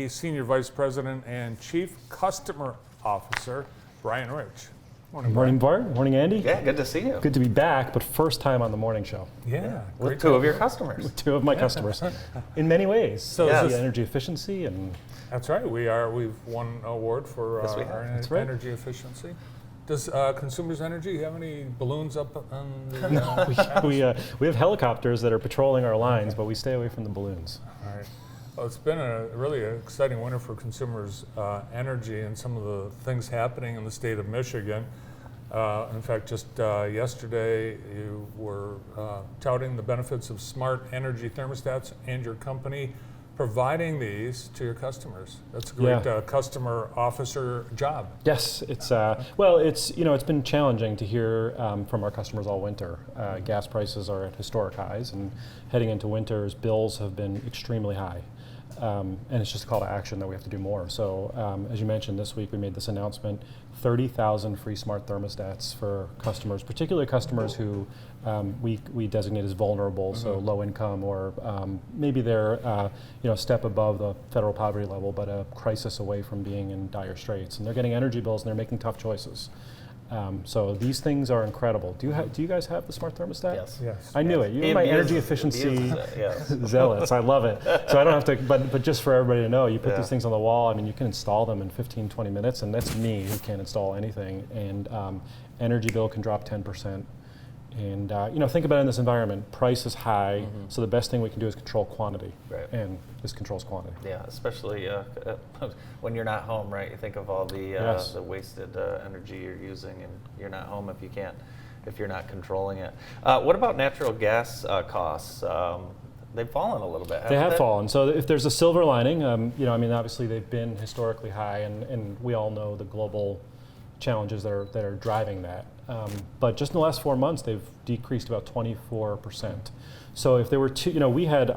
Senior Vice President and Chief Customer Officer, Brian Rich. Morning, Bart. Morning, Andy. Yeah, good to see you. Good to be back, but first time on the morning show. Yeah, with two of your customers. With two of my customers, in many ways. So yes. the energy efficiency and. That's right. We've won an award for yes, our energy efficiency. Does Consumers Energy have any balloons up on the? No, we have helicopters that are patrolling our lines, but we stay away from the balloons. All right. Well, it's been a really exciting winter for Consumers Energy and some of the things happening in the state of Michigan. In fact, just yesterday you were touting the benefits of smart energy thermostats and your company providing these to your customers. That's a great customer officer job. Yes, it's it's been challenging to hear from our customers all winter. Gas prices are at historic highs, and heading into winters, bills have been extremely high. And it's just a call to action that we have to do more. So as you mentioned, this week we made this announcement, 30,000 free smart thermostats for customers, particularly customers who we designate as vulnerable, so low income, or maybe they're a step above the federal poverty level, but a crisis away from being in dire straits. And they're getting energy bills and they're making tough choices. So these things are incredible. Do you guys have the smart thermostat? Yes. I knew it. You're my energy efficiency zealots. I love it. So I don't have to, but just for everybody to know, you put these things on the wall. I mean, you can install them in 15, 20 minutes, and that's me who can't install anything. And energy bill can drop 10%. And think about it in this environment. Price is high, so the best thing we can do is control quantity, and this controls quantity. Yeah, especially when you're not home, right? You think of all the wasted energy you're using, and you're not home if you're not controlling it. What about natural gas costs? They've fallen a little bit. They have fallen. So if there's a silver lining, obviously they've been historically high, and we all know the global challenges that are driving that. But just in the last 4 months, they've decreased about 24%. So if there were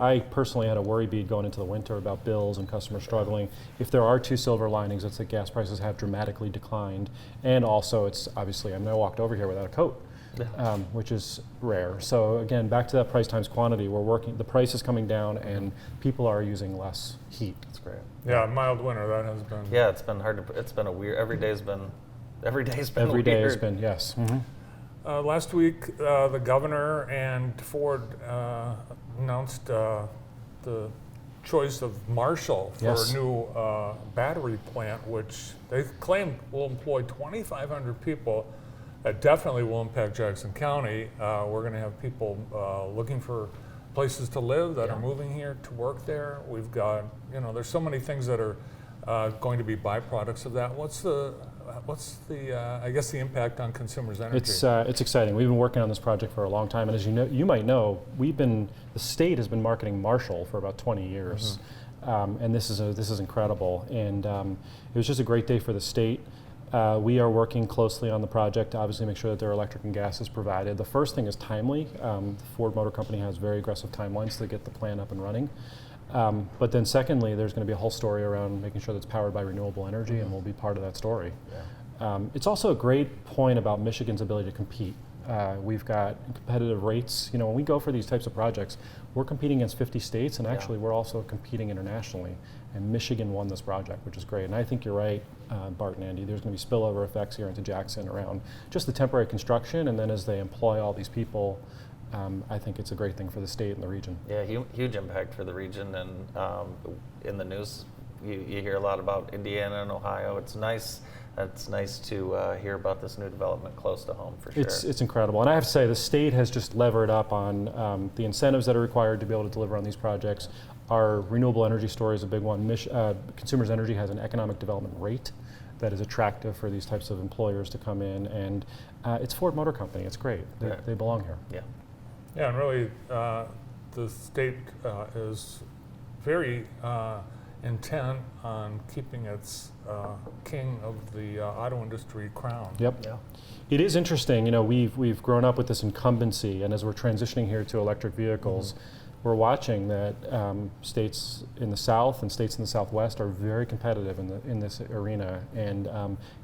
I personally had a worry bead going into the winter about bills and customers struggling. If there are two silver linings, it's that gas prices have dramatically declined. And also it's obviously, I walked over here without a coat, which is rare. So again, back to that price times quantity, the price is coming down and people are using less heat. That's great. Yeah, mild winter, that has been. Yeah, it's been hard it's been a weird, every day has been weird. Yes. Last week, the governor and Ford announced the choice of Marshall for a new battery plant, which they claim will employ 2,500 people. That definitely will impact Jackson County. We're going to have people looking for places to live that are moving here to work there. We've got, there's so many things that are going to be byproducts of that. What's the impact on Consumers Energy? It's exciting. We've been working on this project for a long time, and as you might know, the state has been marketing Marshall for about 20 years, and this is incredible. And it was just a great day for the state. We are working closely on the project to obviously make sure that their electric and gas is provided. The first thing is timely. Ford Motor Company has very aggressive timelines to get the plant up and running. But then secondly, there's going to be a whole story around making sure that it's powered by renewable energy, and we'll be part of that story. It's also a great point about Michigan's ability to compete. We've got competitive rates. When we go for these types of projects, we're competing against 50 states, and actually we're also competing internationally. And Michigan won this project, which is great. And I think you're right, Bart and Andy, there's going to be spillover effects here into Jackson around just the temporary construction, and then as they employ all these people, I think it's a great thing for the state and the region. Yeah, huge impact for the region, and in the news, you hear a lot about Indiana and Ohio. It's nice to hear about this new development close to home, for sure. It's incredible, and I have to say, the state has just levered up on the incentives that are required to be able to deliver on these projects. Our renewable energy story is a big one. Consumers Energy has an economic development rate that is attractive for these types of employers to come in, and it's Ford Motor Company. It's great. They belong here. Yeah, and really, the state is very intent on keeping its king of the auto industry crown. Yep. Yeah. It is interesting. We've grown up with this incumbency, and as we're transitioning here to electric vehicles, we're watching that states in the South and states in the Southwest are very competitive in this arena, and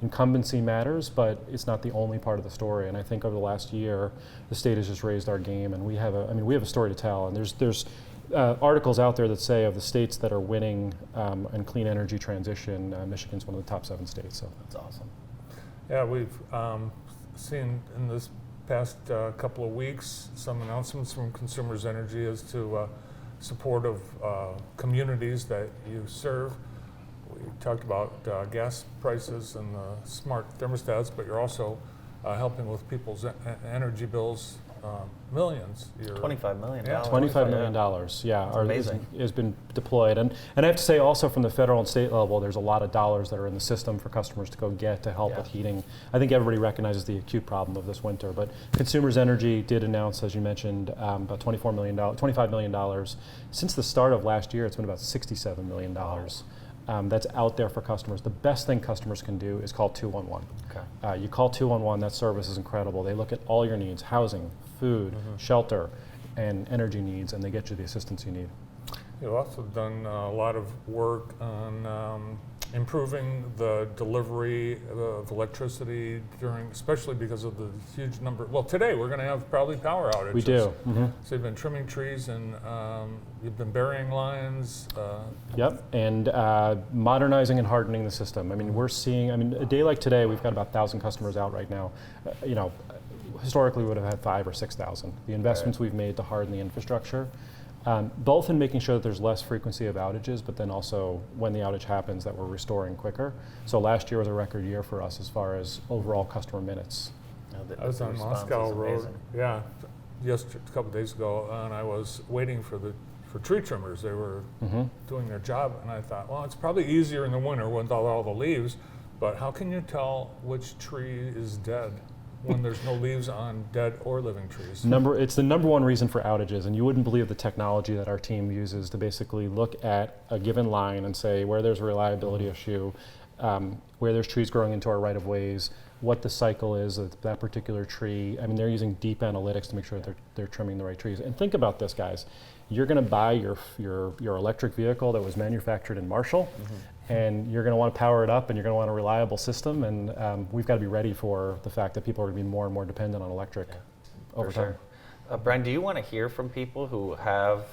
incumbency matters, but it's not the only part of the story. And I think over the last year, the state has just raised our game, and we have a story to tell. And there's articles out there that say of the states that are winning in clean energy transition, Michigan's one of the top 7 states. So that's awesome. Yeah, we've seen in this past couple of weeks some announcements from Consumers Energy as to support of communities that you serve. We talked about gas prices and the smart thermostats, but you're also helping with people's energy bills, millions. $25 million. Yeah, $25 million, yeah, has been deployed. And I have to say also from the federal and state level, there's a lot of dollars that are in the system for customers to go get to help with heating. I think everybody recognizes the acute problem of this winter, but Consumers Energy did announce, as you mentioned, about $25 million. Since the start of last year, it's been about $67 million. That's out there for customers. The best thing customers can do is call 211. Okay. You call 211, that service is incredible. They look at all your needs, housing, food, shelter, and energy needs, and they get you the assistance you need. You've also done a lot of work on improving the delivery of electricity during, especially because of the huge number. Well, today we're going to have probably power outages. We do. So you've been trimming trees and you've been burying lines. Yep, and modernizing and hardening the system. I mean, we're seeing. I mean, a day like today, we've got about 1,000 customers out right now. Historically, we would have had 5,000 or 6,000. The investments we've made to harden the infrastructure. Both in making sure that there's less frequency of outages, but then also when the outage happens that we're restoring quicker. So last year was a record year for us as far as overall customer minutes. I was on Moscow Road, a couple days ago, and I was waiting for tree trimmers. They were doing their job, and I thought, well, it's probably easier in the winter with all the leaves, but how can you tell which tree is dead when there's no leaves on dead or living trees? It's the number one reason for outages, and you wouldn't believe the technology that our team uses to basically look at a given line and say where there's a reliability issue, where there's trees growing into our right-of-ways, what the cycle is of that particular tree. I mean, they're using deep analytics to make sure that they're trimming the right trees. And think about this, guys. You're going to buy your electric vehicle that was manufactured in Marshall, and you're going to want to power it up, and you're going to want a reliable system. And we've got to be ready for the fact that people are going to be more and more dependent on electric over time. Brian, do you want to hear from people who have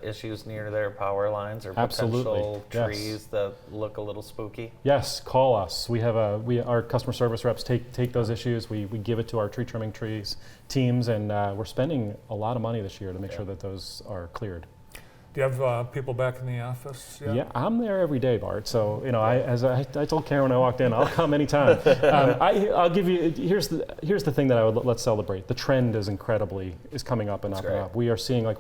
issues near their power lines or potential trees that look a little spooky? Yes, call us. We have our customer service reps take those issues. We give it to our tree trimming teams, and we're spending a lot of money this year to make sure that those are cleared. Do you have people back in the office yet? Yeah, I'm there every day, Bart. So I told Karen when I walked in, I'll come anytime. I'll give you. Here's the thing that let's celebrate. The trend is coming up and up and up. We are seeing when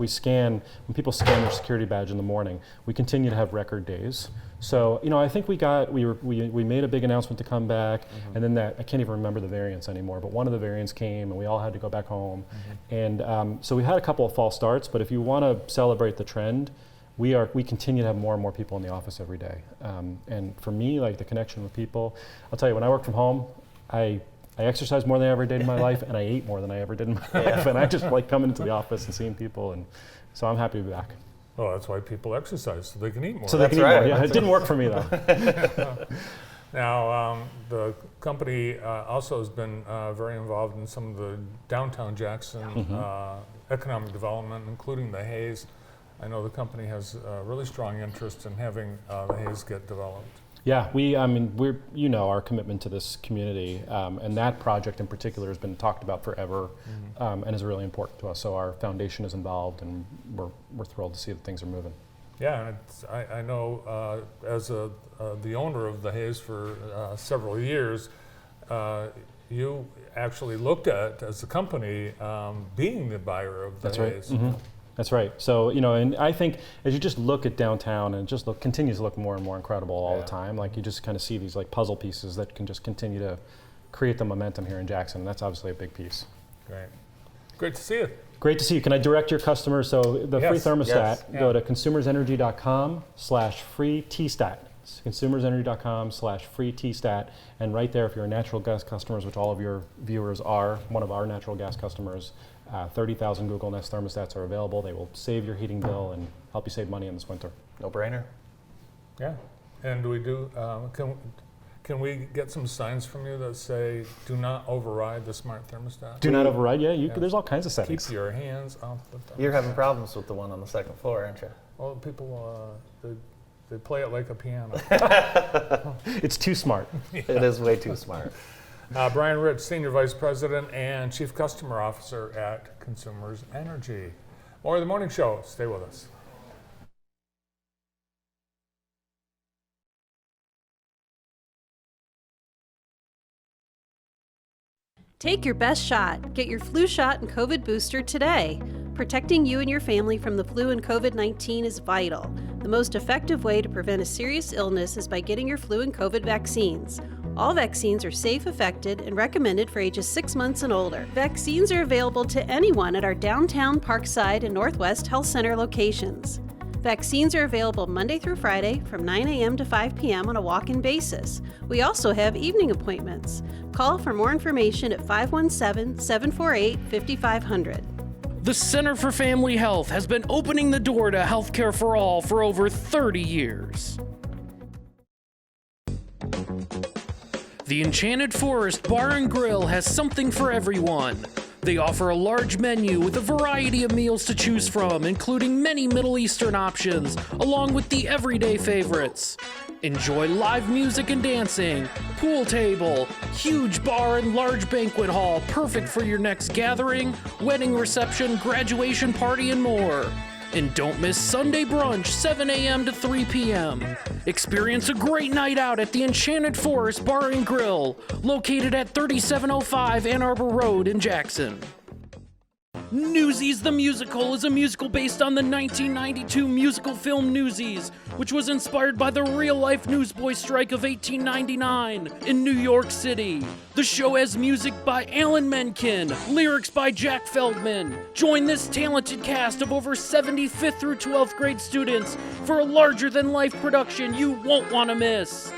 people scan their security badge in the morning, we continue to have record days. So I think we made a big announcement to come back, and then I can't even remember the variants anymore. But one of the variants came, and we all had to go back home, and so we had a couple of false starts. But if you want to celebrate the trend, we continue to have more and more people in the office every day. And for me, the connection with people, I'll tell you, when I work from home, I exercise more than I ever did in my life, and I ate more than I ever did in my life, and I just like coming into the office and seeing people, and so I'm happy to be back. Oh, that's why people exercise, so they can eat more. So they can eat more. Yeah, it didn't work for me though. Now, the company also has been very involved in some of the downtown Jackson economic development, including the Hayes. I know the company has a really strong interest in having the Hayes get developed. Yeah, we're our commitment to this community, and that project in particular has been talked about forever, and is really important to us. So our foundation is involved, and we're thrilled to see that things are moving. Yeah, and I know as the owner of the Hayes for several years, you actually looked at as a company being the buyer of the Hayes. Right. That's right. So, and I think as you just look at downtown and just continues to look more and more incredible all the time, you just kind of see these puzzle pieces that can just continue to create the momentum here in Jackson. And that's obviously a big piece. Great. Great to see you. Great to see you. Can I direct your customers? So the free thermostat, go to consumersenergy.com/free T-stat. consumersenergy.com/free T-stat. And right there, if you're a natural gas customers, which all of your viewers are, one of our natural gas customers, 30,000 Google Nest thermostats are available. They will save your heating bill and help you save money in this winter. No brainer. Yeah. And do we do, Can we get some signs from you that say, do not override the smart thermostat? Do not override, there's all kinds of settings. Keep your hands off the thermostat. You're having problems with the one on the second floor, aren't you? Well, people, they play it like a piano. It's too smart. It is way too smart. Brian Rich, Senior Vice President and Chief Customer Officer at Consumers Energy. More of the morning show. Stay with us. Take your best shot. Get your flu shot and COVID booster today. Protecting you and your family from the flu and COVID-19 is vital. The most effective way to prevent a serious illness is by getting your flu and COVID vaccines. All vaccines are safe, effective, and recommended for ages 6 months and older. Vaccines are available to anyone at our downtown, Parkside, and Northwest Health Center locations. Vaccines are available Monday through Friday from 9 a.m. to 5 p.m. on a walk-in basis. We also have evening appointments. Call for more information at 517-748-5500. The Center for Family Health has been opening the door to healthcare for all for over 30 years. The Enchanted Forest Bar and Grill has something for everyone. They offer a large menu with a variety of meals to choose from, including many Middle Eastern options, along with the everyday favorites. Enjoy live music and dancing, pool table, huge bar and large banquet hall, perfect for your next gathering, wedding reception, graduation party, and more. And don't miss Sunday brunch, 7 a.m. to 3 p.m. Experience a great night out at the Enchanted Forest Bar and Grill, located at 3705 Ann Arbor Road in Jackson. Newsies the Musical is a musical based on the 1992 musical film Newsies, which was inspired by the real-life newsboy strike of 1899 in New York City. The show has music by Alan Menken, lyrics by Jack Feldman. Join this talented cast of over 70 5th through 12th grade students for a larger-than-life production you won't want to miss.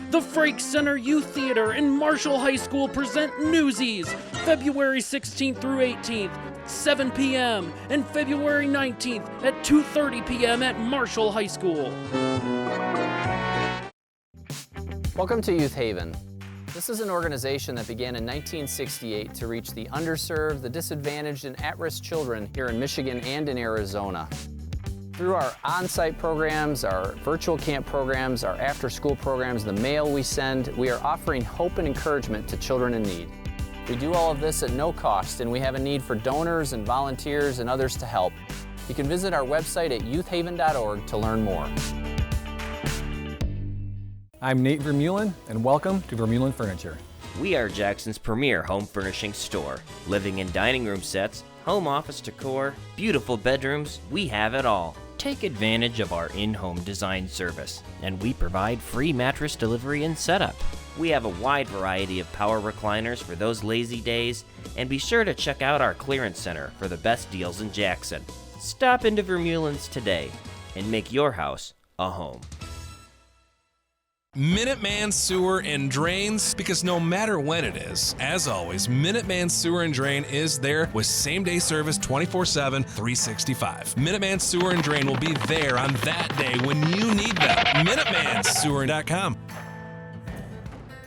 The Frakes Center Youth Theater and Marshall High School present Newsies, February 16th through 18th, 7 p.m., and February 19th at 2:30 p.m. at Marshall High School. Welcome to Youth Haven. This is an organization that began in 1968 to reach the underserved, the disadvantaged, and at-risk children here in Michigan and in Arizona. Through our on-site programs, our virtual camp programs, our after-school programs, the mail we send, we are offering hope and encouragement to children in need. We do all of this at no cost, and we have a need for donors and volunteers and others to help. You can visit our website at youthhaven.org to learn more. I'm Nate Vermeulen, and welcome to Vermeulen Furniture. We are Jackson's premier home furnishing store. Living and dining room sets, home office decor, beautiful bedrooms, we have it all. Take advantage of our in-home design service, and we provide free mattress delivery and setup. We have a wide variety of power recliners for those lazy days, and be sure to check out our clearance center for the best deals in Jackson. Stop into Vermeulen's today and make your house a home. Minuteman Sewer and Drains, because no matter when it is, as always, Minuteman Sewer and Drain is there with same-day service 24/7, 365. Minuteman Sewer and Drain will be there on that day when you need them. MinutemanSewer.com.